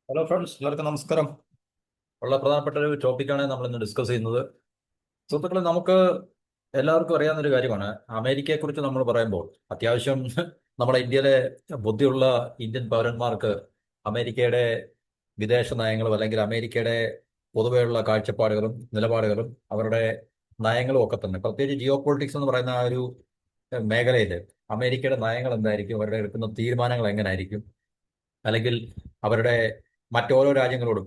Hello friends, എല്ലാവർക്കും നമസ്കാരം. വളരെ പ്രധാനപ്പെട്ട ഒരു ടോപ്പിക്കാണ് നമ്മൾ ഇന്ന് ഡിസ്കസ് ചെയ്യുന്നത്. സുഹൃത്തുക്കളെ, നമുക്ക് എല്ലാവർക്കും അറിയാവുന്ന ഒരു കാര്യമാണ് അമേരിക്കയെക്കുറിച്ച് നമ്മൾ പറയുമ്പോൾ അത്യാവശ്യം നമ്മുടെ ഇന്ത്യയിലെ ബുദ്ധിയുള്ള ഇന്ത്യൻ പൗരന്മാർക്ക് അമേരിക്കയുടെ വിദേശ നയങ്ങളും അല്ലെങ്കിൽ അമേരിക്കയുടെ പൊതുവെയുള്ള കാഴ്ചപ്പാടുകളും നിലപാടുകളും അവരുടെ നയങ്ങളും ഒക്കെ തന്നെ, പ്രത്യേകിച്ച് ജിയോ പൊളിറ്റിക്സ് എന്ന് പറയുന്ന ആ ഒരു മേഖലയിൽ അമേരിക്കയുടെ നയങ്ങൾ എന്തായിരിക്കും, അവരുടെ എടുക്കുന്ന തീരുമാനങ്ങൾ എങ്ങനെയായിരിക്കും, അല്ലെങ്കിൽ അവരുടെ മറ്റോരോ രാജ്യങ്ങളോടും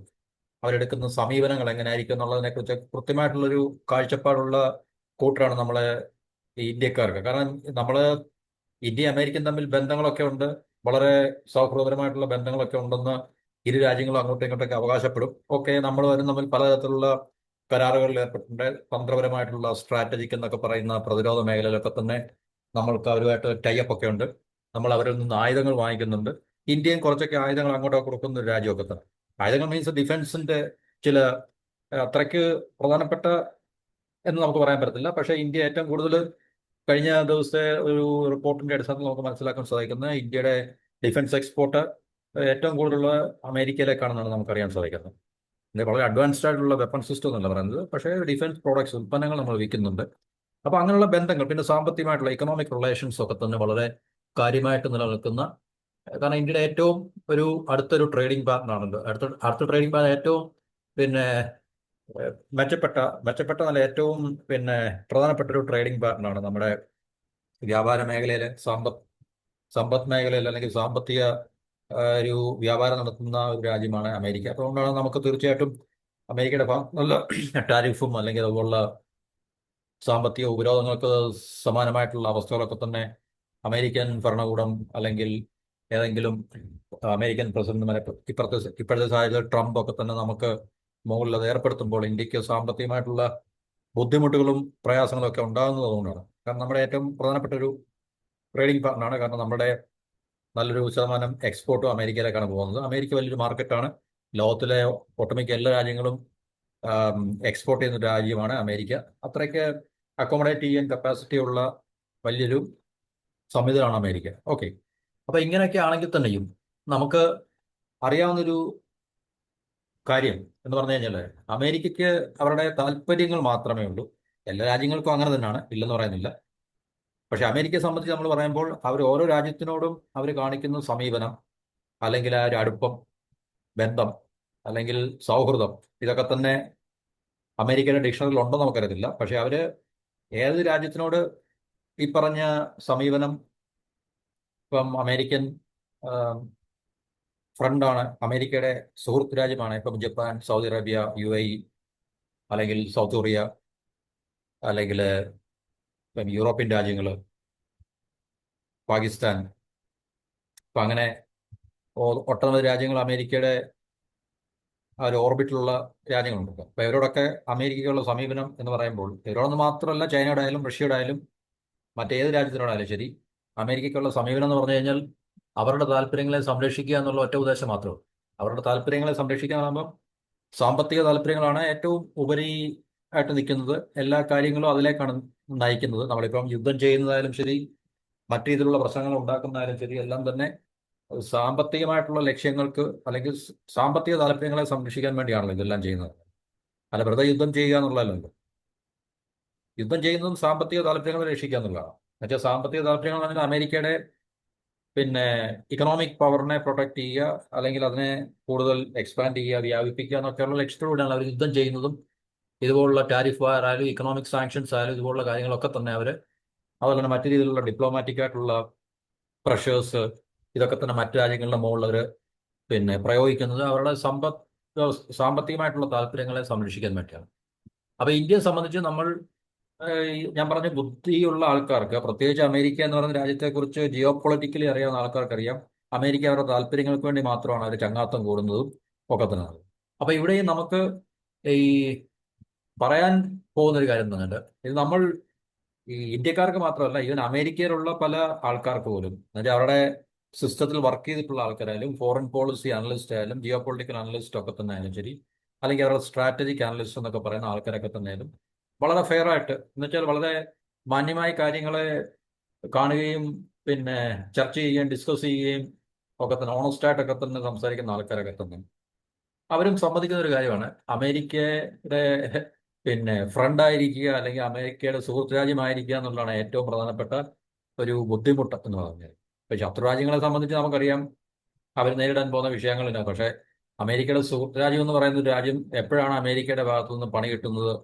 അവരെടുക്കുന്ന സമീപനങ്ങൾ എങ്ങനെയായിരിക്കും എന്നുള്ളതിനെ കുറിച്ച് കൃത്യമായിട്ടുള്ളൊരു കാഴ്ചപ്പാടുള്ള കൂട്ടരാണ് നമ്മളെ ഈ ഇന്ത്യക്കാർക്ക്. കാരണം നമ്മള് ഇന്ത്യ അമേരിക്കൻ തമ്മിൽ ബന്ധങ്ങളൊക്കെ ഉണ്ട്, വളരെ സൗഹൃദപരമായിട്ടുള്ള ബന്ധങ്ങളൊക്കെ ഉണ്ടെന്ന് ഇരു രാജ്യങ്ങളും അങ്ങോട്ടും ഇങ്ങോട്ടൊക്കെ അവകാശപ്പെടും. ഓക്കെ, നമ്മൾ വരും തമ്മിൽ പലതരത്തിലുള്ള കരാറുകളിൽ ഏർപ്പെട്ടിട്ടുണ്ട്. തന്ത്രപരമായിട്ടുള്ള സ്ട്രാറ്റജിക് എന്നൊക്കെ പറയുന്ന പ്രതിരോധ മേഖലയിലൊക്കെ തന്നെ നമ്മൾക്ക് അവരുമായിട്ട് ടൈപ്പ് ഒക്കെ ഉണ്ട്. നമ്മൾ അവരിൽ നിന്ന് ആയുധങ്ങൾ വാങ്ങിക്കുന്നുണ്ട്. ഇന്ത്യയും കുറച്ചൊക്കെ ആയുധങ്ങൾ അങ്ങോട്ടൊക്കെ കൊടുക്കുന്ന ഒരു രാജ്യമൊക്കെ തന്നെ. ആയുധങ്ങൾ മീൻസ് ഡിഫൻസിന്റെ ചില അത്രയ്ക്ക് പ്രധാനപ്പെട്ട എന്ന് നമുക്ക് പറയാൻ പറ്റത്തില്ല. പക്ഷേ ഇന്ത്യ ഏറ്റവും കൂടുതൽ കഴിഞ്ഞ ദിവസത്തെ ഒരു റിപ്പോർട്ടിന്റെ അടിസ്ഥാനത്തിൽ നമുക്ക് മനസ്സിലാക്കാൻ സാധിക്കുന്നത് ഇന്ത്യയുടെ ഡിഫൻസ് എക്സ്പോർട്ട് ഏറ്റവും കൂടുതലുള്ള അമേരിക്കയിലേക്കാണെന്നാണ് നമുക്കറിയാൻ സാധിക്കുന്നത്. ഇത് വളരെ അഡ്വാൻസ്ഡ് ആയിട്ടുള്ള വെപ്പൺ സിസ്റ്റം എന്നല്ല പറയുന്നത്, പക്ഷേ ഡിഫൻസ് പ്രോഡക്ട്സ് ഉൽപ്പന്നങ്ങൾ നമ്മൾ വിൽക്കുന്നുണ്ട്. അപ്പോൾ അങ്ങനെയുള്ള ബന്ധങ്ങൾ, പിന്നെ സാമ്പത്തികമായിട്ടുള്ള ഇക്കണോമിക് റിലേഷൻസ് ഒക്കെ തന്നെ വളരെ കാര്യമായിട്ട് നിലനിൽക്കുന്ന, കാരണം ഇന്ത്യയുടെ ഏറ്റവും ഒരു അടുത്തൊരു ട്രേഡിംഗ് പാർട്ണറാണല്ലോ. അടുത്ത ട്രേഡിംഗ് പാർട്ണർ ഏറ്റവും പിന്നെ മെച്ചപ്പെട്ട മെച്ചപ്പെട്ട നല്ല ഏറ്റവും പിന്നെ പ്രധാനപ്പെട്ട ഒരു ട്രേഡിംഗ് പാർട്ണറാണ് നമ്മുടെ വ്യാപാര മേഖലയിലെ സമ്പദ് മേഖലയിൽ അല്ലെങ്കിൽ സാമ്പത്തിക ഒരു വ്യാപാരം നടത്തുന്ന ഒരു രാജ്യമാണ് അമേരിക്ക. അതുകൊണ്ടാണ് നമുക്ക് തീർച്ചയായിട്ടും അമേരിക്കയുടെ നല്ല ടാരിഫും അല്ലെങ്കിൽ അതുപോലുള്ള സാമ്പത്തിക ഉപരോധങ്ങൾക്ക് സമാനമായിട്ടുള്ള അവസ്ഥകളൊക്കെ തന്നെ അമേരിക്കൻ ഭരണകൂടം അല്ലെങ്കിൽ ഏതെങ്കിലും അമേരിക്കൻ പ്രസിഡന്റുമാരെ, ഇപ്പോഴത്തെ സാഹചര്യത്തിൽ ട്രംപ് ഒക്കെ തന്നെ നമുക്ക് മുകളിൽ അത് ഏർപ്പെടുത്തുമ്പോൾ ഇന്ത്യക്ക് സാമ്പത്തികമായിട്ടുള്ള ബുദ്ധിമുട്ടുകളും പ്രയാസങ്ങളും ഒക്കെ ഉണ്ടാകുന്നത് അതുകൊണ്ടാണ്. കാരണം നമ്മുടെ ഏറ്റവും പ്രധാനപ്പെട്ട ഒരു ട്രേഡിംഗ് പാർട്ണറാണ്. കാരണം നമ്മുടെ നല്ലൊരു ശതമാനം എക്സ്പോർട്ടും അമേരിക്കയിലേക്കാണ് പോകുന്നത്. അമേരിക്ക വലിയൊരു മാർക്കറ്റാണ്. ലോകത്തിലെ ഒട്ടുമിക്ക എല്ലാ രാജ്യങ്ങളും എക്സ്പോർട്ട് ചെയ്യുന്ന ഒരു രാജ്യമാണ് അമേരിക്ക. അത്രയ്ക്ക് അക്കോമഡേറ്റ് ചെയ്യാൻ കപ്പാസിറ്റി ഉള്ള വലിയൊരു സംവിധാനമാണ് അമേരിക്ക. ഓക്കെ, അപ്പൊ ഇങ്ങനെയൊക്കെ ആണെങ്കിൽ തന്നെയും നമുക്ക് അറിയാവുന്നൊരു കാര്യം എന്ന് പറഞ്ഞു കഴിഞ്ഞാൽ അമേരിക്കയ്ക്ക് അവരുടെ താല്പര്യങ്ങൾ മാത്രമേ ഉള്ളൂ. എല്ലാ രാജ്യങ്ങൾക്കും അങ്ങനെ തന്നെയാണ്, ഇല്ലെന്ന് പറയുന്നില്ല. പക്ഷെ അമേരിക്കയെ സംബന്ധിച്ച് നമ്മൾ പറയുമ്പോൾ അവർ ഓരോ രാജ്യത്തിനോടും അവർ കാണിക്കുന്ന സമീപനം, അല്ലെങ്കിൽ ആ ഒരു അടുപ്പം, ബന്ധം, അല്ലെങ്കിൽ സൗഹൃദം, ഇതൊക്കെ തന്നെ അമേരിക്കയുടെ ഡിക്ഷണറിയിൽ ഉണ്ടോ നമുക്കറിയത്തില്ല. പക്ഷെ അവര് ഏത് രാജ്യത്തിനോട് ഈ പറഞ്ഞ സമീപനം, ഇപ്പം അമേരിക്കൻ ഫ്രണ്ടാണ്, അമേരിക്കയുടെ സുഹൃത്ത് രാജ്യമാണ്. ഇപ്പം ജപ്പാൻ, സൗദി അറേബ്യ, UAE, അല്ലെങ്കിൽ സൗത്ത് കൊറിയ, അല്ലെങ്കിൽ ഇപ്പം യൂറോപ്യൻ രാജ്യങ്ങൾ, പാകിസ്ഥാൻ, ഇപ്പം അങ്ങനെ ഒട്ടനവധി രാജ്യങ്ങൾ അമേരിക്കയുടെ ആ ഒരു ഓർബിറ്റിലുള്ള രാജ്യങ്ങളുണ്ട്. അപ്പൊ ഇവരോടൊക്കെ അമേരിക്കയ്ക്കുള്ള സമീപനം എന്ന് പറയുമ്പോൾ ഇവരോടൊന്ന് മാത്രമല്ല, ചൈനയുടെ ആയാലും റഷ്യയുടെ ആയാലും മറ്റേത് രാജ്യത്തിനോടായാലും ശരി, അമേരിക്കയ്ക്കുള്ള സമീപനം എന്ന് പറഞ്ഞു കഴിഞ്ഞാൽ അവരുടെ താല്പര്യങ്ങളെ സംരക്ഷിക്കുക എന്നുള്ള ഒറ്റ ഉദ്ദേശം മാത്രമേ. അവരുടെ താല്പര്യങ്ങളെ സംരക്ഷിക്കുക എന്ന് പറയുമ്പോൾ സാമ്പത്തിക താല്പര്യങ്ങളാണ് ഏറ്റവും ഉപരി ആയിട്ട് നിൽക്കുന്നത്. എല്ലാ കാര്യങ്ങളും അതിലേക്കാണ് നയിക്കുന്നത്. നമ്മളിപ്പം യുദ്ധം ചെയ്യുന്നതായാലും ശരി, മറ്റു രീതിയിലുള്ള പ്രശ്നങ്ങൾ ഉണ്ടാക്കുന്നതായാലും ശരി, എല്ലാം തന്നെ സാമ്പത്തികമായിട്ടുള്ള ലക്ഷ്യങ്ങൾക്ക് അല്ലെങ്കിൽ സാമ്പത്തിക താല്പര്യങ്ങളെ സംരക്ഷിക്കാൻ വേണ്ടിയാണല്ലോ ഇതെല്ലാം ചെയ്യുന്നത്. അല്ല വെറുതെ യുദ്ധം ചെയ്യുക എന്നുള്ളതല്ലല്ലോ. യുദ്ധം ചെയ്യുന്നതും സാമ്പത്തിക താല്പര്യങ്ങളെ രക്ഷിക്കുക എന്നുള്ളതാണ്. എന്നുവെച്ചാൽ സാമ്പത്തിക താല്പര്യങ്ങൾ എന്ന് പറഞ്ഞാൽ അമേരിക്കയുടെ പിന്നെ ഇക്കണോമിക് പവറിനെ പ്രൊട്ടക്ട് ചെയ്യുക, അല്ലെങ്കിൽ അതിനെ കൂടുതൽ എക്സ്പാൻഡ് ചെയ്യുക, വ്യാപിപ്പിക്കുക എന്നൊക്കെയുള്ള ലക്ഷ്യത്തോടെയാണ് അവർ യുദ്ധം ചെയ്യുന്നതും. ഇതുപോലുള്ള ടാരിഫ് വാർ ആയാലും ഇക്കണോമിക് സാങ്ഷൻസ് ആയാലും ഇതുപോലുള്ള കാര്യങ്ങളൊക്കെ തന്നെ അവർ, അതുപോലെ തന്നെ മറ്റു രീതിയിലുള്ള ഡിപ്ലോമാറ്റിക് ആയിട്ടുള്ള പ്രഷേഴ്സ്, ഇതൊക്കെ തന്നെ മറ്റു രാജ്യങ്ങളുടെ മുകളിൽ അവർ പിന്നെ പ്രയോഗിക്കുന്നത് അവരുടെ സാമ്പത്തികമായിട്ടുള്ള താല്പര്യങ്ങളെ സംരക്ഷിക്കാൻ വേണ്ടിയാണ്. അപ്പൊ ഇന്ത്യയെ സംബന്ധിച്ച് നമ്മൾ ഞാൻ പറഞ്ഞ ബുദ്ധിയുള്ള ആൾക്കാർക്ക്, പ്രത്യേകിച്ച് അമേരിക്ക എന്ന് പറയുന്ന രാജ്യത്തെക്കുറിച്ച് ജിയോ പൊളിറ്റിക്കലി അറിയാവുന്ന ആൾക്കാർക്കറിയാം അമേരിക്ക അവരുടെ താല്പര്യങ്ങൾക്ക് വേണ്ടി മാത്രമാണ് അവർ ചങ്ങാത്തം കൂടുന്നതും ഒക്കെ തന്നെ. അപ്പൊ ഇവിടെയും നമുക്ക് ഈ പറയാൻ പോകുന്ന ഒരു കാര്യം തന്നെയുണ്ട്. ഇത് നമ്മൾ ഈ ഇന്ത്യക്കാർക്ക് മാത്രമല്ല, ഈവൻ അമേരിക്കയിലുള്ള പല ആൾക്കാർക്ക് പോലും, എന്നുവെച്ചാൽ അവരുടെ സിസ്റ്റത്തിൽ വർക്ക് ചെയ്തിട്ടുള്ള ആൾക്കാരായാലും ഫോറിൻ പോളിസി അനലിസ്റ്റ് ആയാലും ജിയോ പൊളിറ്റിക്കൽ അനലിസ്റ്റ് ഒക്കെ തന്നെ ആയാലും ശരി, അല്ലെങ്കിൽ അവരുടെ സ്ട്രാറ്റജിക് അനലിസ്റ്റ് എന്നൊക്കെ പറയുന്ന ആൾക്കാരൊക്കെ തന്നെ ആയാലും വളരെ ഫെയർ ആയിട്ട്, എന്നുവെച്ചാൽ വളരെ മാന്യമായി കാര്യങ്ങളെ കാണുകയും പിന്നെ ചർച്ച ചെയ്യുകയും ഡിസ്കസ് ചെയ്യുകയും ഒക്കെ തന്നെ ഓണസ്റ്റ് ആയിട്ടൊക്കെ തന്നെ സംസാരിക്കുന്ന ആൾക്കാരൊക്കെ തന്നെ അവരും സമ്മതിക്കുന്ന ഒരു കാര്യമാണ് അമേരിക്കയുടെ ഫ്രണ്ടായിരിക്കുക അല്ലെങ്കിൽ അമേരിക്കയുടെ സുഹൃത്ത് രാജ്യമായിരിക്കുക എന്നുള്ളതാണ് ഏറ്റവും പ്രധാനപ്പെട്ട ഒരു ബുദ്ധിമുട്ട് എന്ന് പറഞ്ഞത്. ഇപ്പൊ ശത്രു രാജ്യങ്ങളെ സംബന്ധിച്ച് നമുക്കറിയാം അവർ നേരിടാൻ പോകുന്ന വിഷയങ്ങളില്ല. പക്ഷേ അമേരിക്കയുടെ സുഹൃത്ത് രാജ്യം എന്ന് പറയുന്ന ഒരു രാജ്യം എപ്പോഴാണ് അമേരിക്കയുടെ ഭാഗത്തു നിന്ന് പണി കിട്ടുന്നത്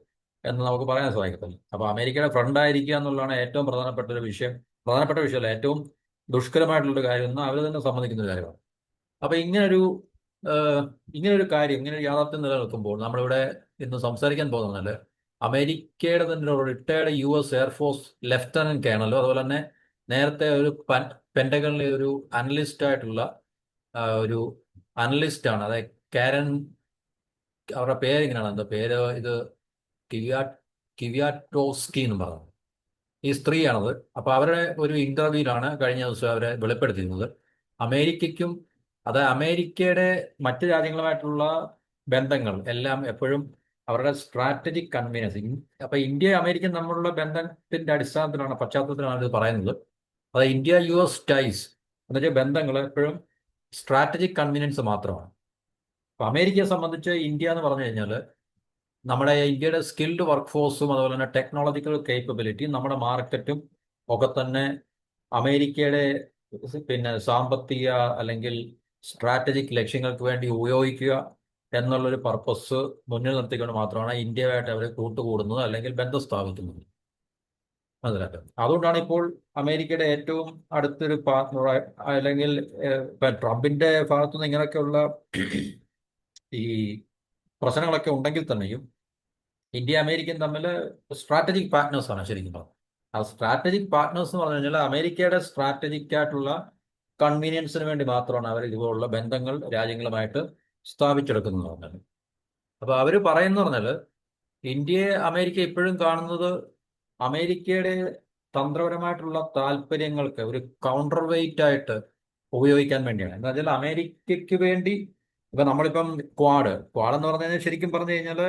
എന്ന് നമുക്ക് പറയാൻ സാധിക്കത്തില്ല. അപ്പൊ അമേരിക്കയുടെ ഫ്രണ്ടായിരിക്കുക എന്നുള്ളതാണ് ഏറ്റവും പ്രധാനപ്പെട്ട ഒരു വിഷയം. പ്രധാനപ്പെട്ട വിഷയമല്ല, ഏറ്റവും ദുഷ്കരമായിട്ടുള്ളൊരു കാര്യം എന്ന് അവർ തന്നെ സമ്മതിക്കുന്ന ഒരു കാര്യമാണ്. അപ്പൊ ഇങ്ങനൊരു കാര്യം, ഇങ്ങനെ ഒരു യാഥാർത്ഥ്യം നിലനിൽക്കുമ്പോൾ നമ്മളിവിടെ ഇന്ന് സംസാരിക്കാൻ പോകുന്നത് അമേരിക്കയുടെ തന്നെ ഒരു റിട്ടയർഡ് US എയർഫോഴ്സ് ലെഫ്റ്റനന്റ് കേണലോ അതുപോലെ തന്നെ നേരത്തെ ഒരു പെന്റഗണിലെ ഒരു അനലിസ്റ്റ് ആയിട്ടുള്ള ഒരു അനലിസ്റ്റ് ആണ്. അതായത് കാരൻ, അവരുടെ പേര് ഇങ്ങനെയാണ്, എന്താ പേര്, ഇത് കിവിയാ കിവിയാറ്റോസ്കി എന്ന് പറഞ്ഞു. ഈ സ്ത്രീയാണത്. അപ്പൊ അവരുടെ ഒരു ഇന്റർവ്യൂവിലാണ് കഴിഞ്ഞ ദിവസം അവരെ വെളിപ്പെടുത്തിയിരുന്നത് അമേരിക്കയ്ക്കും അതായത് അമേരിക്കയുടെ മറ്റു രാജ്യങ്ങളുമായിട്ടുള്ള ബന്ധങ്ങൾ എല്ലാം എപ്പോഴും അവരുടെ സ്ട്രാറ്റജിക് കൺവീനിയൻസ്. അപ്പൊ ഇന്ത്യ അമേരിക്കൻ തമ്മിലുള്ള ബന്ധത്തിന്റെ അടിസ്ഥാനത്തിലാണ്, പശ്ചാത്തലത്തിലാണ് ഇത് പറയുന്നത്. അതായത് ഇന്ത്യ US ടൈസ് എന്ന് വെച്ചാൽ ബന്ധങ്ങൾ എപ്പോഴും സ്ട്രാറ്റജിക് കൺവീനിയൻസ് മാത്രമാണ്. അപ്പൊ അമേരിക്കയെ സംബന്ധിച്ച് ഇന്ത്യ എന്ന് പറഞ്ഞു കഴിഞ്ഞാൽ നമ്മുടെ ഇന്ത്യയുടെ സ്കിൽഡ് വർക്ക് ഫോഴ്സും അതുപോലെ തന്നെ ടെക്നോളജിക്കൽ കേപ്പബിലിറ്റിയും നമ്മുടെ മാർക്കറ്റും ഒക്കെ തന്നെ അമേരിക്കയുടെ സാമ്പത്തിക അല്ലെങ്കിൽ സ്ട്രാറ്റജിക് ലക്ഷ്യങ്ങൾക്ക് വേണ്ടി ഉപയോഗിക്കുക എന്നുള്ളൊരു പർപ്പസ് മുന്നിൽ നിർത്തിക്കൊണ്ട് മാത്രമാണ് ഇന്ത്യയുമായിട്ട് അവർ കൂട്ടുകൂടുന്നത് അല്ലെങ്കിൽ ബന്ധം സ്ഥാപിക്കുന്നത്. മനസ്സിലാക്കുക. അതുകൊണ്ടാണ് ഇപ്പോൾ അമേരിക്കയുടെ ഏറ്റവും അടുത്തൊരു പാർട്ണർ അല്ലെങ്കിൽ ട്രംപിന്റെ ഭാഗത്തുനിന്ന് ഇങ്ങനെയൊക്കെയുള്ള ഈ പ്രശ്നങ്ങളൊക്കെ ഉണ്ടെങ്കിൽ തന്നെയും ഇന്ത്യ അമേരിക്കൻ തമ്മിൽ സ്ട്രാറ്റജിക് പാർട്ട്നേഴ്സ് ആണ് ശരിക്കും പറഞ്ഞത്. ആ സ്ട്രാറ്റജിക് പാർട്ട്നേഴ്സ് എന്ന് പറഞ്ഞു കഴിഞ്ഞാൽ അമേരിക്കയുടെ സ്ട്രാറ്റജിക് ആയിട്ടുള്ള കൺവീനിയൻസിന് വേണ്ടി മാത്രമാണ് അവർ ഇതുപോലുള്ള ബന്ധങ്ങൾ രാജ്യങ്ങളുമായിട്ട് സ്ഥാപിച്ചെടുക്കുന്നത് പറഞ്ഞാൽ. അപ്പൊ അവർ പറയുന്ന പറഞ്ഞാൽ ഇന്ത്യയെ അമേരിക്ക ഇപ്പോഴും കാണുന്നത് അമേരിക്കയുടെ തന്ത്രപരമായിട്ടുള്ള താല്പര്യങ്ങൾക്ക് ഒരു കൗണ്ടർ വെയിറ്റ് ആയിട്ട് ഉപയോഗിക്കാൻ വേണ്ടിയാണ്. എന്ന് വെച്ചാൽ അമേരിക്കയ്ക്ക് വേണ്ടി ഇപ്പൊ നമ്മളിപ്പം ക്വാഡ് എന്ന് പറഞ്ഞു കഴിഞ്ഞാൽ ശരിക്കും പറഞ്ഞു കഴിഞ്ഞാൽ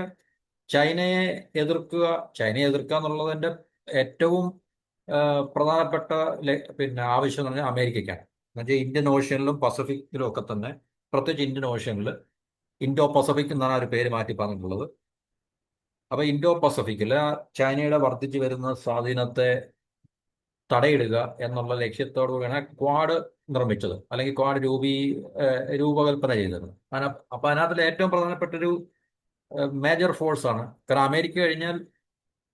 ചൈനയെ എതിർക്കുക എന്നുള്ളതിന്റെ ഏറ്റവും പ്രധാനപ്പെട്ട ആവശ്യം എന്ന് പറഞ്ഞാൽ അമേരിക്കയ്ക്കാണ്. എന്നുവെച്ചാൽ ഇന്ത്യൻ ഓഷ്യനിലും പസഫിക്കിലും ഒക്കെ തന്നെ, പ്രത്യേകിച്ച് ഇന്ത്യൻ ഓഷ്യനിൽ ഇൻഡോ പസഫിക് എന്നാണ് ഒരു പേര് മാറ്റി പറഞ്ഞിട്ടുള്ളത്. അപ്പൊ ഇൻഡോ പസഫിക്കിൽ ചൈനയുടെ വർദ്ധിച്ചു വരുന്ന സ്വാധീനത്തെ തടയിടുക എന്നുള്ള ലക്ഷ്യത്തോടു കൂടിയാണ് ക്വാഡ് നിർമ്മിച്ചത് അല്ലെങ്കിൽ ക്വാഡ് രൂപകൽപ്പന ചെയ്തത്. അപ്പൊ അതിനകത്തിൽ ഏറ്റവും പ്രധാനപ്പെട്ട ഒരു മേജർ ഫോഴ്സ് ആണ്. കാരണം അമേരിക്ക കഴിഞ്ഞാൽ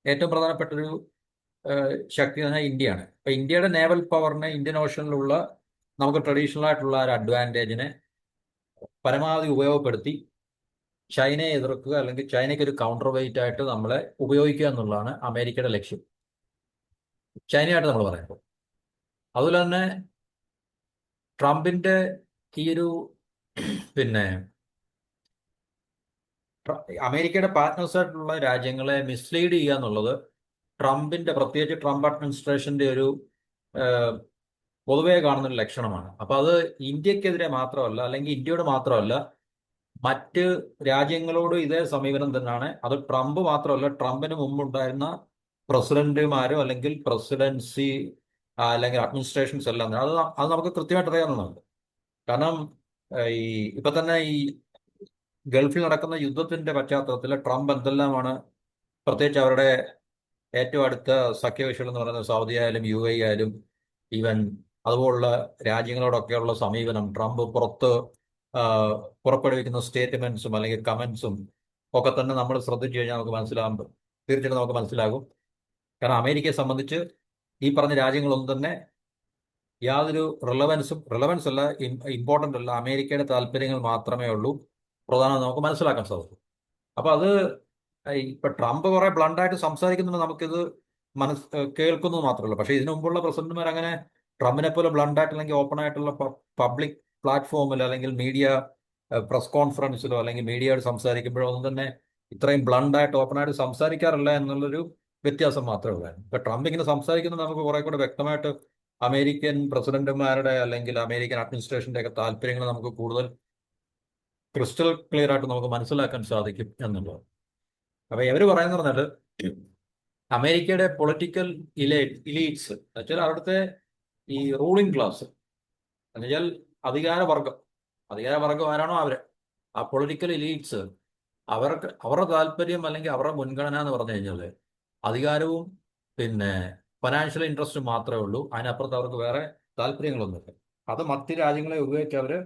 ഏറ്റവും പ്രധാനപ്പെട്ട ഒരു ശക്തി എന്ന് പറഞ്ഞാൽ ഇന്ത്യയാണ്. അപ്പൊ ഇന്ത്യയുടെ നേവൽ പവറിനെ ഇന്ത്യൻ ഓഷനിലുള്ള നമുക്ക് ട്രഡീഷണൽ ആയിട്ടുള്ള ഒരു അഡ്വാൻറ്റേജിനെ പരമാവധി ഉപയോഗപ്പെടുത്തി ചൈനയെ എതിർക്കുക അല്ലെങ്കിൽ ചൈനയ്ക്ക് ഒരു കൗണ്ടർ വെയിറ്റ് ആയിട്ട് നമ്മളെ ഉപയോഗിക്കുക എന്നുള്ളതാണ് അമേരിക്കയുടെ ലക്ഷ്യം, ചൈനയായിട്ട് നമ്മൾ പറയുമ്പോൾ. അതുപോലെ തന്നെ ട്രംപിന്റെ ഈ ഒരു അമേരിക്കയുടെ പാർട്ട്നേഴ്സ് ആയിട്ടുള്ള രാജ്യങ്ങളെ മിസ്ലീഡ് ചെയ്യുക എന്നുള്ളത് പ്രത്യേകിച്ച് ട്രംപ് അഡ്മിനിസ്ട്രേഷന്റെ ഒരു പൊതുവെ കാണുന്നൊരു ലക്ഷണമാണ്. അപ്പൊ അത് ഇന്ത്യക്കെതിരെ മാത്രമല്ല അല്ലെങ്കിൽ ഇന്ത്യയോട് മാത്രമല്ല മറ്റ് രാജ്യങ്ങളോട് ഇതേ സമീപനം തന്നെയാണ്. അത് ട്രംപ് മാത്രമല്ല, ട്രംപിന് മുമ്പുണ്ടായിരുന്ന പ്രസിഡന്റുമാരോ അല്ലെങ്കിൽ പ്രസിഡൻസി അല്ലെങ്കിൽ അഡ്മിനിസ്ട്രേഷൻസ് എല്ലാം അത് നമുക്ക് കൃത്യമായിട്ട് അറിയാവുന്നതാണ്. കാരണം ഇപ്പൊ തന്നെ ഈ ഗൾഫിൽ നടക്കുന്ന യുദ്ധത്തിന്റെ പശ്ചാത്തലത്തിൽ ട്രംപ് എന്തെല്ലാമാണ്, പ്രത്യേകിച്ച് അവരുടെ ഏറ്റവും അടുത്ത സഖ്യകക്ഷികൾ എന്ന് പറയുന്നത് സൗദി ആയാലും UAE ആയാലും ഈവൻ അതുപോലുള്ള രാജ്യങ്ങളോടൊക്കെയുള്ള സമീപനം, ട്രംപ് പുറപ്പെടുവിക്കുന്ന സ്റ്റേറ്റ്മെന്റ്സും അല്ലെങ്കിൽ കമന്റ്സും ഒക്കെ തന്നെ നമ്മൾ ശ്രദ്ധിച്ചു കഴിഞ്ഞാൽ തീർച്ചയായിട്ടും നമുക്ക് മനസ്സിലാകും. കാരണം അമേരിക്കയെ സംബന്ധിച്ച് ഈ പറഞ്ഞ രാജ്യങ്ങളൊന്നും തന്നെ യാതൊരു റിലവൻസ് അല്ല, ഇമ്പോർട്ടൻ്റ് അല്ല. അമേരിക്കയുടെ താല്പര്യങ്ങൾ മാത്രമേ ഉള്ളൂ പ്രധാനം നമുക്ക് മനസ്സിലാക്കാൻ സാധിക്കും. അപ്പൊ അത് ഇപ്പൊ ട്രംപ് കുറെ ബ്ലണ്ടായിട്ട് സംസാരിക്കുന്നുണ്ട്, നമുക്കിത് കേൾക്കുന്നത് മാത്രമല്ല. പക്ഷെ ഇതിനു മുമ്പുള്ള പ്രസിഡന്റുമാർ അങ്ങനെ ട്രംപിനെ പോലെ ബ്ലണ്ടായിട്ട് അല്ലെങ്കിൽ ഓപ്പൺ ആയിട്ടുള്ള പബ്ലിക് പ്ലാറ്റ്ഫോമിൽ അല്ലെങ്കിൽ മീഡിയ പ്രസ് കോൺഫറൻസിലോ അല്ലെങ്കിൽ മീഡിയയോട് സംസാരിക്കുമ്പോഴോ ഒന്നും തന്നെ ഇത്രയും ബ്ലണ്ടായിട്ട് ഓപ്പണായിട്ട് സംസാരിക്കാറില്ല എന്നുള്ളൊരു വ്യത്യാസം മാത്രമേ ഉള്ളൂ. ഇപ്പൊ ട്രംപ് ഇങ്ങനെ സംസാരിക്കുന്നത് നമുക്ക് കുറെ കൂടെ വ്യക്തമായിട്ട് അമേരിക്കൻ പ്രസിഡന്റുമാരുടെ അല്ലെങ്കിൽ അമേരിക്കൻ അഡ്മിനിസ്ട്രേഷന്റെ ഒക്കെ താല്പര്യങ്ങൾ നമുക്ക് കൂടുതൽ ക്രിസ്റ്റൽ ക്ലിയർ ആയിട്ട് നമുക്ക് മനസ്സിലാക്കാൻ സാധിക്കും എന്നുള്ളത്. അപ്പൊ ഇവർ പറയുന്ന പറഞ്ഞാൽ അമേരിക്കയുടെ പൊളിറ്റിക്കൽ ഇലീറ്റ്സ് എന്നുവെച്ചാൽ അവിടുത്തെ ഈ റൂളിംഗ് ക്ലാസ് എന്നുവെച്ചാൽ അധികാരവർഗം ആരാണോ അവര്, ആ പൊളിറ്റിക്കൽ എലീറ്റ്സ് അവരുടെ താല്പര്യം അല്ലെങ്കിൽ അവരുടെ മുൻഗണന എന്ന് പറഞ്ഞു കഴിഞ്ഞാൽ അധികാരവും പിന്നെ ഫിനാൻഷ്യൽ ഇൻട്രസ്റ്റും മാത്രമേ ഉള്ളൂ. അതിനപ്പുറത്ത് അവർക്ക് വേറെ താല്പര്യങ്ങളൊന്നുമില്ല. അത് മറ്റ് രാജ്യങ്ങളെ ഉപയോഗിച്ച്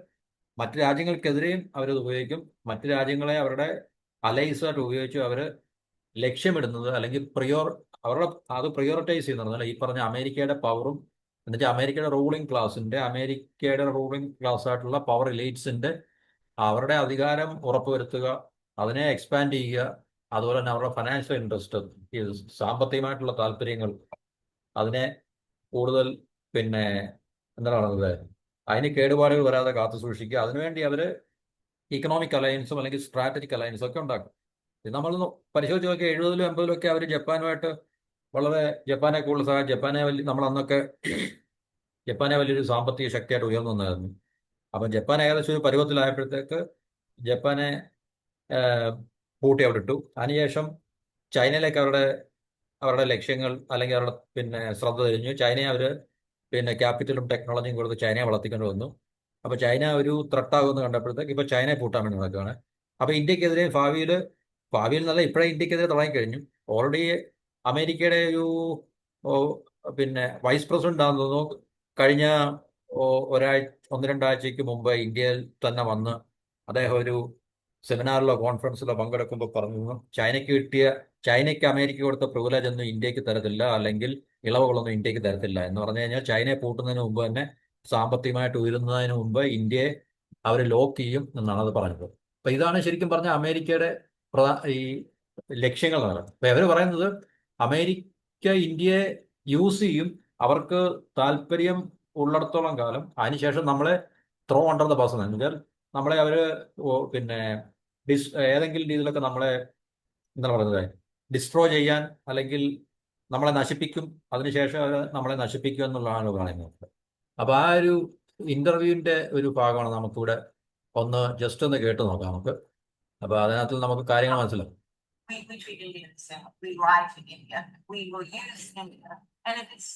മറ്റ് രാജ്യങ്ങൾക്കെതിരെയും അവരത് ഉപയോഗിക്കും. മറ്റ് രാജ്യങ്ങളെ അവരുടെ അലൈസായിട്ട് ഉപയോഗിച്ച് അവർ ലക്ഷ്യമിടുന്നത് അല്ലെങ്കിൽ അവരുടെ അത് പ്രിയോറിറ്റൈസ് ചെയ്യുന്നത് ഈ പറഞ്ഞ അമേരിക്കയുടെ പവറും എന്നുവെച്ചാൽ അമേരിക്കയുടെ റൂളിംഗ് ക്ലാസ് ആയിട്ടുള്ള പവർ എലീറ്റ്സിന്റെ അവരുടെ അധികാരം ഉറപ്പുവരുത്തുക, അതിനെ എക്സ്പാൻഡ് ചെയ്യുക, അതുപോലെ തന്നെ അവരുടെ ഫിനാൻഷ്യൽ ഇൻട്രസ്റ്റ്, ഈ സാമ്പത്തികമായിട്ടുള്ള താല്പര്യങ്ങൾ, അതിനെ കൂടുതൽ പിന്നെ എന്താണ് പറയുന്നത്, അതിന് കേടുപാടുകൾ വരാതെ കാത്തു സൂക്ഷിക്കുക. അതിനുവേണ്ടി അവർ ഇക്കണോമിക് അലയൻസും അല്ലെങ്കിൽ സ്ട്രാറ്റജിക് അലയൻസും ഒക്കെ ഉണ്ടാക്കും. ഇത് നമ്മൾ പരിശോധിച്ച് നോക്കിയാൽ 70-ലും 80-ലും ഒക്കെ അവർ ജപ്പാനുമായിട്ട് ജപ്പാനെ കൂടുതൽ ജപ്പാനെ നമ്മൾ അന്നൊക്കെ ജപ്പാനെ വലിയൊരു സാമ്പത്തിക ശക്തിയായിട്ട് ഉയർന്നു വന്നായിരുന്നു. അപ്പം ജപ്പാൻ ഏകദേശം ഒരു പരുവത്തിലായപ്പോഴത്തേക്ക് ജപ്പാനെ പൂട്ടി അവിടെ ഇട്ടു. അതിനുശേഷം ചൈനയിലേക്ക് അവരുടെ ലക്ഷ്യങ്ങൾ അല്ലെങ്കിൽ അവരുടെ ശ്രദ്ധ തിരിഞ്ഞു. ചൈനയെ അവർ ക്യാപിറ്റലും ടെക്നോളജിയും കൊടുത്ത് ചൈനയെ വളർത്തിക്കൊണ്ട് വന്നു. അപ്പോൾ ചൈന ഒരു ത്രട്ടാകുമെന്ന് കണ്ടപ്പോഴത്തേക്ക് ഇപ്പോൾ ചൈനയെ പൂട്ടാൻ വേണ്ടി നടക്കുകയാണ്. അപ്പോൾ ഇന്ത്യക്കെതിരെ ഭാവിയിൽ നല്ല ഇപ്പോഴേ ഇന്ത്യക്കെതിരെ തുടങ്ങിക്കഴിഞ്ഞു. ഓൾറെഡി അമേരിക്കയുടെ ഒരു വൈസ് പ്രസിഡന്റ് ആണെന്ന് തോന്നുന്നു കഴിഞ്ഞ ഒന്ന് രണ്ടാഴ്ചയ്ക്ക് മുമ്പ് ഇന്ത്യയിൽ തന്നെ വന്ന് അദ്ദേഹം ഒരു സെമിനാറിലോ കോൺഫറൻസിലോ പങ്കെടുക്കുമ്പോൾ പറഞ്ഞു, ചൈനയ്ക്ക് അമേരിക്ക കൊടുത്ത പ്രിവിലേജ് ഒന്നും ഇന്ത്യക്ക് തരത്തില്ല, അല്ലെങ്കിൽ ഇളവുകളൊന്നും ഇന്ത്യക്ക് തരത്തില്ല എന്ന് പറഞ്ഞു കഴിഞ്ഞാൽ ചൈനയെ പൂട്ടുന്നതിന് മുമ്പ് തന്നെ സാമ്പത്തികമായിട്ട് ഉയരുന്നതിന് മുമ്പ് ഇന്ത്യയെ അവർ ലോക്ക് ചെയ്യും എന്നാണ് അത് പറഞ്ഞത്. അപ്പൊ ഇതാണ് ശരിക്കും പറഞ്ഞ അമേരിക്കയുടെ ഈ ലക്ഷ്യങ്ങൾ എന്ന് പറയുന്നത്. അപ്പൊ അവർ പറയുന്നത് അമേരിക്ക ഇന്ത്യയെ യൂസ് ചെയ്യും അവർക്ക് താല്പര്യം ഉള്ളിടത്തോളം കാലം, അതിനുശേഷം നമ്മളെ ത്രോ അണ്ടർ ദ ബസ് എന്ന് വെച്ചാൽ നമ്മളെ അവർ പിന്നെ ഏതെങ്കിലും രീതിയിലൊക്കെ നമ്മളെ എന്താണ് പറയുന്നത് ഡിസ്ട്രോ ചെയ്യാൻ അല്ലെങ്കിൽ നമ്മളെ നശിപ്പിക്കും, അതിനുശേഷം അവർ നമ്മളെ നശിപ്പിക്കും എന്നുള്ളതാണ് പറയുന്നത്. അപ്പൊ ആ ഒരു ഇന്റർവ്യൂവിന്റെ ഒരു ഭാഗമാണ് നമുക്കിവിടെ ജസ്റ്റ് ഒന്ന് കേട്ട് നോക്കാം നമുക്ക്. അപ്പൊ അതിനകത്ത് നമുക്ക് കാര്യങ്ങൾ മനസ്സിലാവും. We treat India the same. We lie to India. We will use India. And if it's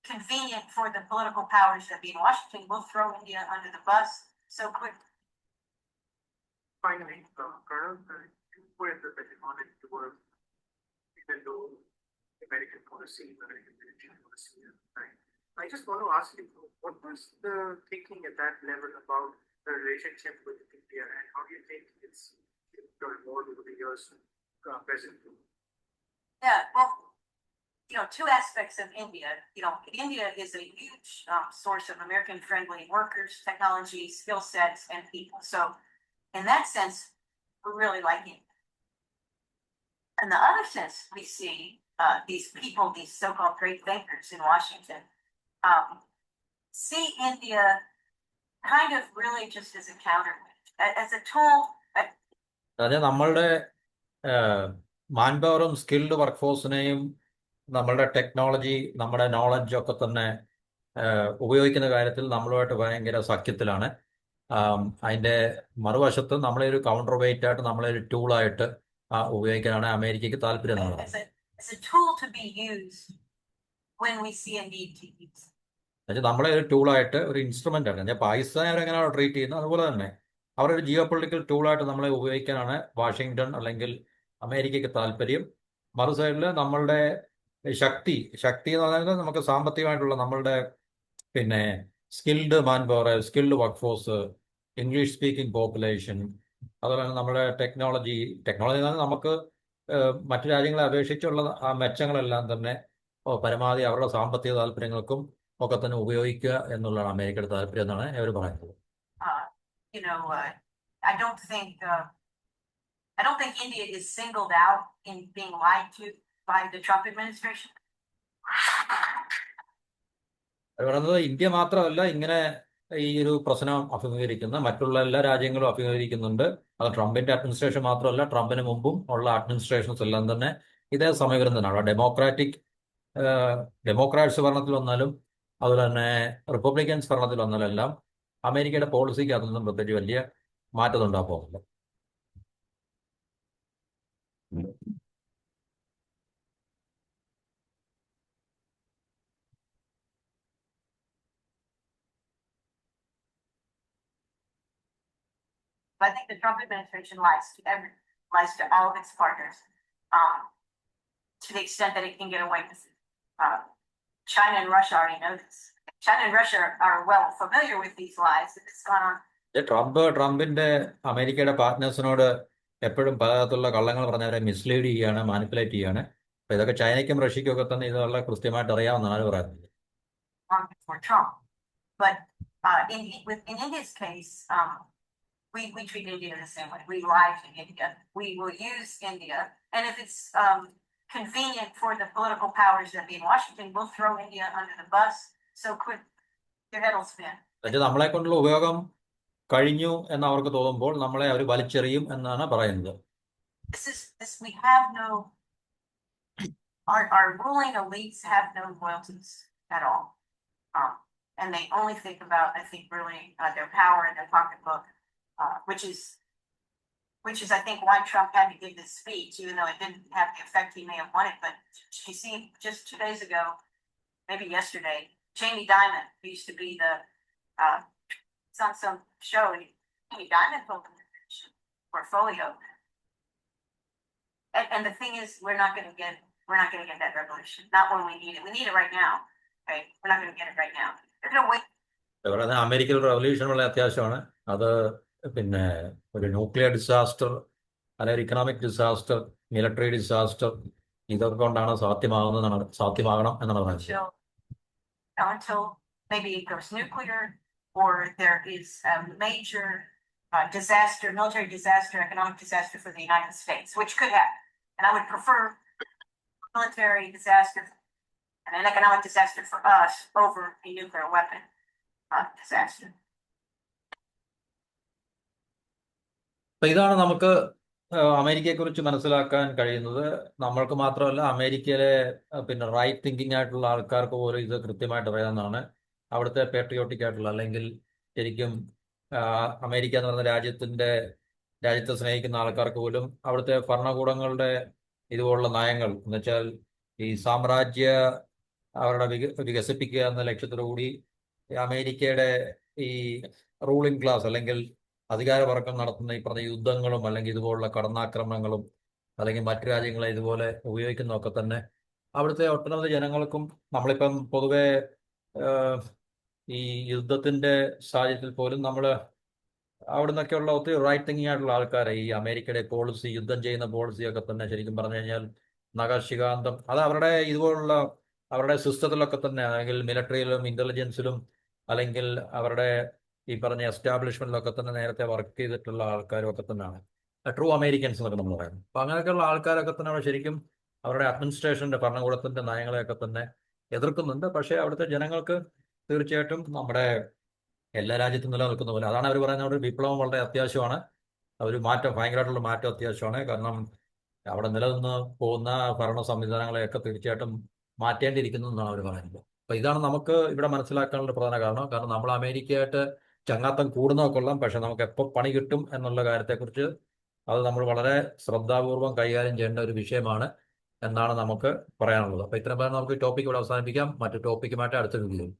convenient for the political powers that be in Washington, we'll throw India under the bus so quick. Finally, Colonel, you put the hegemonic towards even though American policy, American military policy, right? I just want to ask you, what was the thinking at that level about the relationship with India, and how do you think it's evolved over the years presently? Yeah, well, two aspects of India. India is a huge source of American-friendly workers, technology, skill sets, and people. So, in that sense, we really like it. In the other sense, we see these people, these so-called great thinkers in Washington, see India kind of really just as a counterweight, as a tool. അതായത് നമ്മളുടെ മാൻപവറും skilled work ഫോഴ്സിനെയും നമ്മളുടെ technology, നമ്മുടെ knowledge ഒക്കെ തന്നെ ഉപയോഗിക്കുന്ന കാര്യത്തിൽ നമ്മളുമായിട്ട് ഭയങ്കര സഖ്യത്തിലാണ്. അതിന്റെ മറുവശത്ത് നമ്മളെ ഒരു കൗണ്ടർ വെയിറ്റ് ആയിട്ട്, നമ്മളെ ഒരു ടൂളായിട്ട് ഉപയോഗിക്കാനാണ് അമേരിക്കയ്ക്ക് താല്പര്യം. നമ്മളെ ഒരു ടൂളായിട്ട്, ഒരു ഇൻസ്ട്രുമെന്റ് ആണ്. പാകിസ്ഥാൻ അവരെങ്ങനെയാണോ ട്രീറ്റ് ചെയ്യുന്നത് അതുപോലെ തന്നെ അവരൊരു ജിയോ പൊളിറ്റിക്കൽ ടൂളായിട്ട് നമ്മളെ ഉപയോഗിക്കാനാണ് വാഷിങ്ടൺ അല്ലെങ്കിൽ അമേരിക്കയ്ക്ക് താല്പര്യം. മറു സൈഡിൽ നമ്മളുടെ ശക്തി എന്ന് പറഞ്ഞാൽ നമുക്ക് സാമ്പത്തികമായിട്ടുള്ള നമ്മളുടെ skilled man power, skilled work force, English speaking population, അതുപോലെ തന്നെ നമ്മുടെ ടെക്നോളജി നമുക്ക് മറ്റു രാജ്യങ്ങളെ അപേക്ഷിച്ചുള്ള ആ മെച്ചങ്ങളെല്ലാം തന്നെ പരമാവധി അവരുടെ സാമ്പത്തിക താല്പര്യങ്ങൾക്കും ഒക്കെ തന്നെ ഉപയോഗിക്കുക എന്നുള്ളതാണ് അമേരിക്കയുടെ താല്പര്യം എന്നാണ് അവർ പറയുന്നത്. I don't think India is singled out in being lied to by the Trump administration. പറയുന്നത് ഇന്ത്യ മാത്രമല്ല ഇങ്ങനെ ഈ ഒരു പ്രശ്നം അഭിമുഖീകരിക്കുന്ന മറ്റുള്ള എല്ലാ രാജ്യങ്ങളും അഭിമുഖീകരിക്കുന്നുണ്ട്. അത് ട്രംപിന്റെ അഡ്മിനിസ്ട്രേഷൻ മാത്രമല്ല, ട്രംപിന് മുമ്പും ഉള്ള അഡ്മിനിസ്ട്രേഷൻസ് എല്ലാം തന്നെ ഇതേ സമീപനം തന്നെയാണ്. ഡെമോക്രാറ്റ്സ് ഭരണത്തിൽ വന്നാലും അതുപോലെ തന്നെ റിപ്പബ്ലിക്കൻസ് ഭരണത്തിൽ വന്നാലും എല്ലാം അമേരിക്കയുടെ പോളിസിക്ക് അതൊന്നും പ്രത്യേകിച്ച് വലിയ മാറ്റം ഉണ്ടാകാൻ പോകുന്നില്ല. But I think the Trump administration lies to all of its partners, to the extent that it can get away with it. China and Russia already know this. China and Russia are well familiar with these lies that has gone on. ട്രംപിന്റെ അമേരിക്കയുടെ പാർട്ട്നേഴ്സിനോട് എപ്പോഴും പലതരത്തിലുള്ള കള്ളങ്ങൾ പറഞ്ഞവരെ mislead ചെയ്യാണ്, manipulate ചെയ്യാണ്. അപ്പൊ ഇതൊക്കെ ചൈനയ്ക്കും റഷ്യയ്ക്കും ഒക്കെ തന്നെ ഇത് വളരെ കൃത്യമായിട്ട് അറിയാവുന്നതാണ് അവർ പറയുന്നത്. For Trump. But in India's case, we treat India the same way. We lie to India. We will use India. And if it's convenient for the political powers that be in Washington, we'll throw India under the bus. So quick, your head will spin. എന്നുവെച്ചാൽ നമ്മളെ കൊണ്ടുള്ള ഉപയോഗം കഴിഞ്ഞു എന്ന് അവർക്ക് തോന്നുമ്പോൾ നമ്മളെ അവർ വലിച്ചെറിയും എന്നാണ് പറയുന്നത്. We have no, our ruling elites have no loyalties at all. And they only think about, I think, really their power and their pocketbook, which is, I think, why Trump had to give this speech, even though it didn't have the effect he may have wanted. But you see, just 2 days ago, maybe yesterday, Jamie Dimon, who used to be the, it's on some show, Jamie Dimon told him to portfolio. And the thing is, we're not going to get that revolution. Not when we need it. We need it right now. Okay, we're not going to get it right now. They're going to wait. അമേരിക്കയിൽ revolution വളരെ അത്യാവശ്യമാണ്. അത് പിന്നെ ഒരു nuclear disaster, അല്ലെങ്കിൽ economic disaster, military disaster, ഇതൊക്കെ കൊണ്ടാണ് സാധ്യമാകണം എന്നാണ് പറയുന്നത്. Until maybe it goes nuclear, or there is a major disaster, military disaster, economic disaster for the United States, which could happen. And I would prefer military disaster and an economic disaster for us over a nuclear weapon disaster. അപ്പൊ ഇതാണ് നമുക്ക് അമേരിക്കയെക്കുറിച്ച് മനസ്സിലാക്കാൻ കഴിയുന്നത്. നമ്മൾക്ക് മാത്രമല്ല, അമേരിക്കയിലെ പിന്നെ right thinking ആയിട്ടുള്ള ആൾക്കാർക്ക് പോലും ഇത് കൃത്യമായിട്ട് അറിയാവുന്നതാണ്. അവിടുത്തെ പേട്രിയോട്ടിക് ആയിട്ടുള്ള, അല്ലെങ്കിൽ ശരിക്കും അമേരിക്ക എന്ന് പറയുന്ന രാജ്യത്തെ സ്നേഹിക്കുന്ന ആൾക്കാർക്ക് പോലും അവിടുത്തെ ഭരണകൂടങ്ങളുടെ ഇതുപോലുള്ള നയങ്ങൾ എന്ന് വെച്ചാൽ ഈ സാമ്രാജ്യ അവരുടെ വികസിപ്പിക്കുക എന്ന ലക്ഷ്യത്തോടുകൂടി അമേരിക്കയുടെ ഈ റൂളിംഗ് ക്ലാസ് അല്ലെങ്കിൽ അധികാരവർഗം നടത്തുന്ന ഈ പറഞ്ഞ യുദ്ധങ്ങളും അല്ലെങ്കിൽ ഇതുപോലുള്ള കടന്നാക്രമണങ്ങളും അല്ലെങ്കിൽ മറ്റു രാജ്യങ്ങളെ ഇതുപോലെ ഉപയോഗിക്കുന്നതൊക്കെ തന്നെ അവിടുത്തെ ഒട്ടനവധി ജനങ്ങൾക്കും, നമ്മളിപ്പം പൊതുവെ ഈ യുദ്ധത്തിന്റെ സാഹചര്യത്തിൽ പോലും നമ്മൾ അവിടെ നിന്നൊക്കെയുള്ള ഒത്തിരി റൈറ്റ് തിങ്കിങ് ആയിട്ടുള്ള ആൾക്കാരെ ഈ അമേരിക്കയുടെ പോളിസി, യുദ്ധം ചെയ്യുന്ന പോളിസിയൊക്കെ തന്നെ ശരിക്കും പറഞ്ഞു കഴിഞ്ഞാൽ നഖശികാന്തം, അത് അവരുടെ ഇതുപോലുള്ള അവരുടെ സിസ്റ്റത്തിലൊക്കെ തന്നെ, അല്ലെങ്കിൽ മിലിറ്ററിയിലും ഇന്റലിജൻസിലും അല്ലെങ്കിൽ അവരുടെ ഈ പറഞ്ഞ എസ്റ്റാബ്ലിഷ്മെന്റിലൊക്കെ തന്നെ നേരത്തെ വർക്ക് ചെയ്തിട്ടുള്ള ആൾക്കാരും ഒക്കെ തന്നെയാണ് ട്രൂ അമേരിക്കൻസ് എന്നൊക്കെ നമ്മൾ പറയുന്നത്. അപ്പൊ അങ്ങനെയൊക്കെയുള്ള ആൾക്കാരൊക്കെ തന്നെ അവിടെ ശരിക്കും അവരുടെ അഡ്മിനിസ്ട്രേഷന്റെ ഭരണകൂടത്തിന്റെ നയങ്ങളെയൊക്കെ തന്നെ എതിർക്കുന്നുണ്ട്. പക്ഷേ അവിടുത്തെ ജനങ്ങൾക്ക് തീർച്ചയായിട്ടും നമ്മുടെ എല്ലാ രാജ്യത്തും നിലനിൽക്കുന്ന പോലെ, അതാണ് അവർ പറയുന്നത്, ഒരു വിപ്ലവം വളരെ അത്യാവശ്യമാണ്, ഒരു മാറ്റം, ഭയങ്കരമായിട്ടുള്ള മാറ്റം അത്യാവശ്യമാണ്. കാരണം അവിടെ നിലനിന്ന് പോകുന്ന ഭരണ സംവിധാനങ്ങളെയൊക്കെ തീർച്ചയായിട്ടും മാറ്റേണ്ടിയിരിക്കുന്നു എന്നാണ് അവർ പറയുന്നത്. അപ്പൊ ഇതാണ് നമുക്ക് ഇവിടെ മനസ്സിലാക്കാനുള്ള പ്രധാന കാരണം. കാരണം നമ്മൾ അമേരിക്കയായിട്ട് ചങ്ങാത്തം കൂടുന്നതൊക്കെ കൊള്ളാം, പക്ഷെ നമുക്ക് എപ്പോൾ പണി കിട്ടും എന്നുള്ള കാര്യത്തെക്കുറിച്ച് അത് നമ്മൾ വളരെ ശ്രദ്ധാപൂർവം കൈകാര്യം ചെയ്യേണ്ട ഒരു വിഷയമാണ് എന്നാണ് നമുക്ക് പറയാനുള്ളത്. അപ്പൊ ഇത്രയും പറഞ്ഞ് നമുക്ക് ടോപ്പിക് ഇവിടെ അവസാനിപ്പിക്കാം. മറ്റു ടോപ്പിക്കുമായിട്ട് അടുത്ത വീഡിയോയിൽ